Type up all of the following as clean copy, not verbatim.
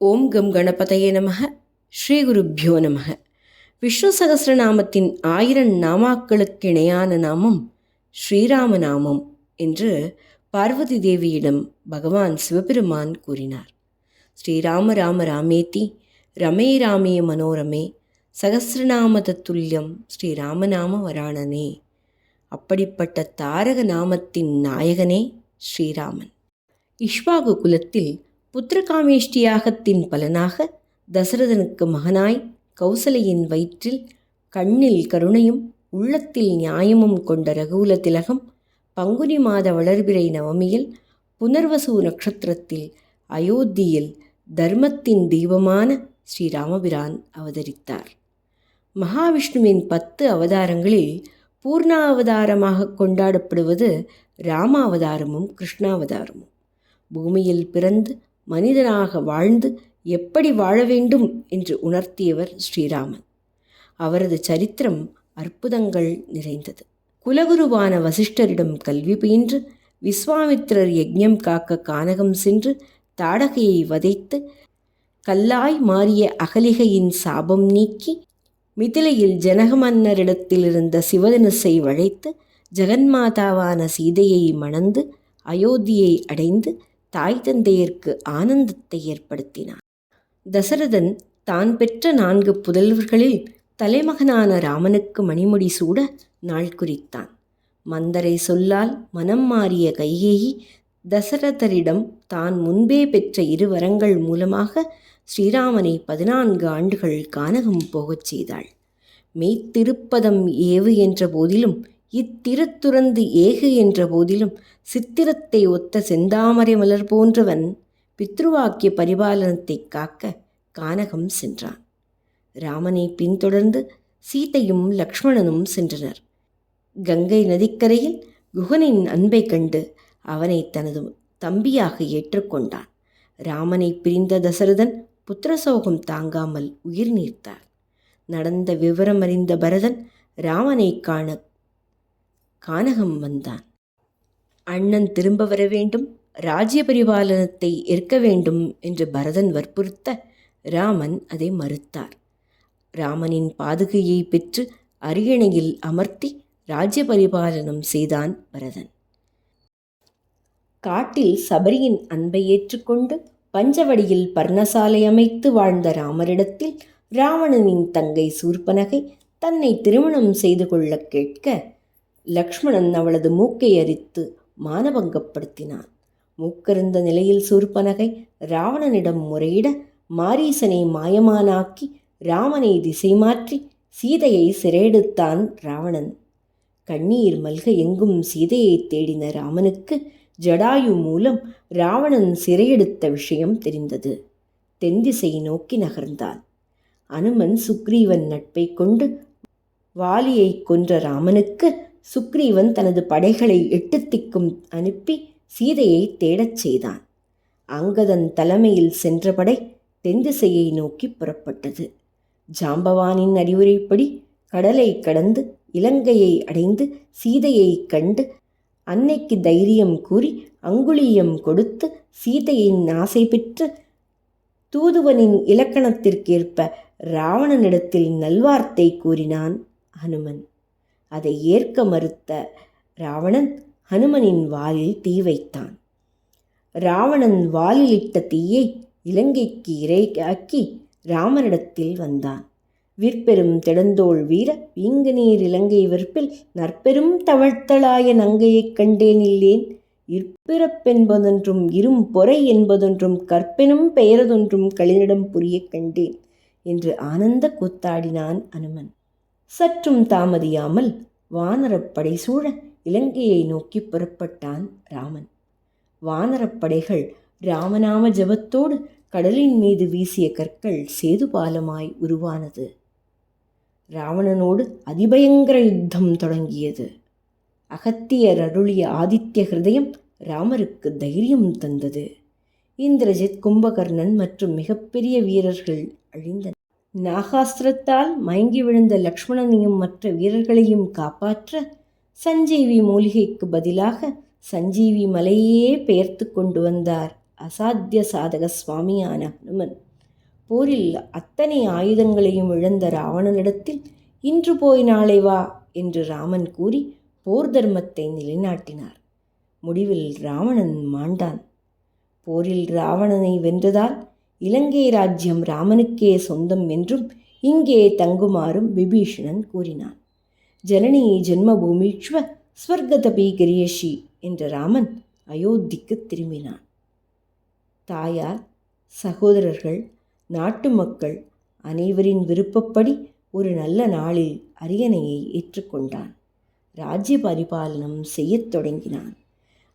ஓம் come கணபதயே நமக. ஸ்ரீ குருப்யோ நமக. விஷ்ணு சகஸ்ரநாமத்தின் 1000 நாமாக்களுக்கு இணையான நாமம் ஸ்ரீராம நாமம் என்று பார்வதி தேவியிடம் பகவான் சிவபெருமான் கூறினார். ஸ்ரீராம ராம ராமேதி ரமே ராமே மனோரமே சகஸ்ரநாம தத்துல்யம் ஸ்ரீராமநாம வராணனே. அப்படிப்பட்ட தாரக நாமத்தின் நாயகனே ஸ்ரீராமன். இஷ்வாகு குலத்தில் புத்திரகாமேஷ்டி யாகத்தின் பலனாக தசரதனுக்கு மகனாய் கௌசலையின் வயிற்றில் கண்ணில் கருணையும் உள்ளத்தில் நியாயமும் கொண்ட ரகுகுல திலகம் பங்குனி மாத வளர்பிறை நவமியில் புனர்வசு நட்சத்திரத்தில் அயோத்தியில் தர்மத்தின் தீபமான ஸ்ரீராமபிரான் அவதரித்தார். மகாவிஷ்ணுவின் 10 அவதாரங்களில் பூர்ணாவதாரமாக கொண்டாடப்படுவது ராமாவதாரமும் கிருஷ்ணாவதாரமும். பூமியில் பிறந்து மனிதனாக வாழ்ந்து எப்படி வாழ வேண்டும் என்று உணர்த்தியவர் ஸ்ரீராமன். அவரது சரித்திரம் அற்புதங்கள் நிறைந்தது. குலகுருவான வசிஷ்டரிடம் கல்வி பயின்று விஸ்வாமித்திரர் யஜ்ஞம் காக்க கானகம் சென்று தாடகையை வதைத்து கல்லாய் மாறிய அகலிகையின் சாபம் நீக்கி மிதிலையில் ஜனக மன்னரிடத்திலிருந்த சிவதனுசை வளைத்து ஜெகன்மாதாவான சீதையை மணந்து அயோத்தியை அடைந்து தாய் தந்தையருக்கு ஆனந்தத்தை ஏற்படுத்தினார். தசரதன் தான் பெற்ற 4 புதல்வர்களில் தலைமகனான ராமனுக்கு மணிமுடி சூட நாள் குறித்தான். மந்தரை சொல்லால் மனம் மாறிய கைகேயி தசரதரிடம் தான் முன்பே பெற்ற 2 வரங்கள் மூலமாக ஸ்ரீராமனை 14 ஆண்டுகள் கானகம் போகச் செய்தாள். மெய்த்திருப்பதம் ஏவு என்ற போதிலும் இத்திருத்துறந்து ஏகு என்ற போதிலும் சித்திரத்தை ஒத்த செந்தாமரை மலர் போன்றவன் பித்ருவாக்கிய பரிபாலனத்தை காக்க கானகம் சென்றான். ராமனை பின்தொடர்ந்து சீதையும் லக்ஷ்மணனும் சென்றனர். கங்கை நதிக்கரையில் குகனின் அன்பை கண்டு அவனை தனது தம்பியாக ஏற்றுக்கொண்டான். ராமனை பிரிந்த தசரதன் புத்திரசோகம் தாங்காமல் உயிர் நீர்த்தார். நடந்த விவரம் அறிந்த பரதன் ராமனை காண கானகம் வந்தான். அண்ணன் திரும்ப வர வேண்டும், ராஜ்ய பரிபாலனத்தை ஏற்க வேண்டும் என்று பரதன் வற்புறுத்த ராமன் அதை மறுத்தார். ராமனின் பாதுகையை பெற்று அரியணையில் அமர்த்தி ராஜ்ய பரிபாலனம் செய்தான் பரதன். காட்டில் சபரியின் அன்பை ஏற்றுக்கொண்டு பஞ்சவடியில் பர்ணசாலை அமைத்து வாழ்ந்த ராமரிடத்தில் ராவணனின் தங்கை சூர்பனகை தன்னை திருமணம் செய்து கொள்ள கேட்க லக்ஷ்மணன் அவளது மூக்கை அரித்து மானபங்கப்படுத்தினான். மூக்கருந்த நிலையில் சூர்பனகை ராவணனிடம் முறையிட மாரீசனை மாயமானாக்கி ராமனை திசை மாற்றி சீதையை சிறையெடுத்தான் ராவணன். கண்ணீர் மல்க எங்கும் சீதையை தேடின ராமனுக்கு ஜடாயு மூலம் ராவணன் சிறையெடுத்த விஷயம் தெரிந்தது. தென்திசை நோக்கி நகர்ந்தான். அனுமன் சுக்ரீவன் நட்பை கொண்டு வாலியை கொன்ற ராமனுக்கு சுக்ரீவன் தனது படைகளை 8 திக்கும் அனுப்பி சீதையை தேடச் செய்தான். அங்கதன் தலைமையில் சென்ற படை தென்திசையை நோக்கி புறப்பட்டது. ஜாம்பவானின் அறிவுரைப்படி கடலை கடந்து இலங்கையை அடைந்து சீதையை கண்டு அன்னைக்கு தைரியம் கூறி அங்குளியம் கொடுத்து சீதையின் ஆசை பெற்று தூதுவனின் இலக்கணத்திற்கேற்ப ராவணனிடத்தில் நல்வார்த்தை கூறினான் ஹனுமன். அதை ஏற்க மறுத்த ராவணன் ஹனுமனின் வாலில் தீ வைத்தான். ராவணன் வாலிலிட்ட தீயை இலங்கைக்கு இரையாக்கி ராமனிடத்தில் வந்தான். விற்பெரும் திடந்தோள் வீர வீங்கநீர் இலங்கை வெறுப்பில் நற்பெரும் தவழ்த்தலாய நங்கையைக் கண்டேன் இல்லேன். இற்பிறப்பென்பதொன்றும் இரும் பொறை என்பதொன்றும் கற்பெனும் பெயரதொன்றும் களினிடம் புரிய கண்டேன் என்று ஆனந்த கூத்தாடினான் அனுமன். சற்றும் தாமதியாமல் வானரப்படை சூழ இலங்கையை நோக்கி புறப்பட்டான் ராமன். வானரப்படைகள் ராமநாம ஜபத்தோடு கடலின் மீது வீசிய கற்கள் சேதுபாலமாய் உருவானது. ராவணனோடு அதிபயங்கர யுத்தம் தொடங்கியது. அகத்தியர் அருளிய ஆதித்ய ஹிருதயம் ராமருக்கு தைரியம் தந்தது. இந்திரஜித், கும்பகர்ணன் மற்றும் மிகப்பெரிய வீரர்கள் அழிந்தனர். நாகாஸ்திரத்தால் மயங்கி விழுந்த லக்ஷ்மணனையும் மற்ற வீரர்களையும் காப்பாற்ற சஞ்சீவி மூலிகைக்கு பதிலாக சஞ்சீவி மலையே பெயர்த்து கொண்டு வந்தார் அசாத்திய சாதக சுவாமியான ஹனுமன் போரில் அத்தனை ஆயுதங்களையும் இழந்த ராவணனிடத்தில் இன்று போய் நாளை வா என்று ராமன் கூறி போர் தர்மத்தை நிலைநாட்டினார். முடிவில் ராவணன் மாண்டான். போரில் ராவணனை வென்றதால் இலங்கை ராஜ்யம் ராமனுக்கே சொந்தம் என்றும் இங்கே தங்குமாறும் விபீஷணன் கூறினான். ஜனனி ஜென்மபூமிஷ்வ ஸ்வர்கதபி கிரியஷி என்ற ராமன் அயோத்திக்கு திரும்பினான். தாயார், சகோதரர்கள், நாட்டு மக்கள் அனைவரின் விருப்பப்படி ஒரு நல்ல நாளில் அரியணையை ஏற்றுக்கொண்டான். ராஜ்ய பரிபாலனம் செய்யத் தொடங்கினான்.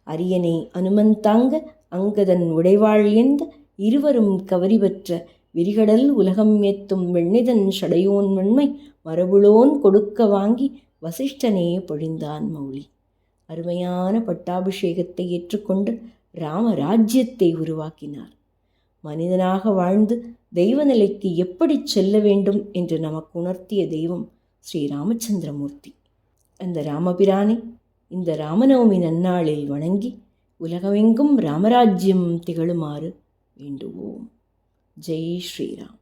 அரியணை அனுமன் தாங்க அங்கதன் உடைவாள் எந்த இருவரும் கவரி பெற்ற விரிகடல் உலகம் ஏத்தும் வெண்ணிதன் சடையோன் வெண்மை மரபுளோன் கொடுக்க வாங்கி வசிஷ்டனே பொழிந்தான் மௌலி. அருமையான பட்டாபிஷேகத்தை ஏற்றுக்கொண்டு ராமராஜ்யத்தை உருவாக்கினார். மனிதனாக வாழ்ந்து தெய்வ நிலைக்கு எப்படி செல்ல வேண்டும் என்று நமக்கு உணர்த்திய தெய்வம் ஸ்ரீ ராமச்சந்திரமூர்த்தி. அந்த ராமபிரானை இந்த ராமநவமி நன்னாளில் வணங்கி உலகமெங்கும் ராமராஜ்யம் திகழுமாறு வேண்டுவோம். ஜெய் ஸ்ரீராம்.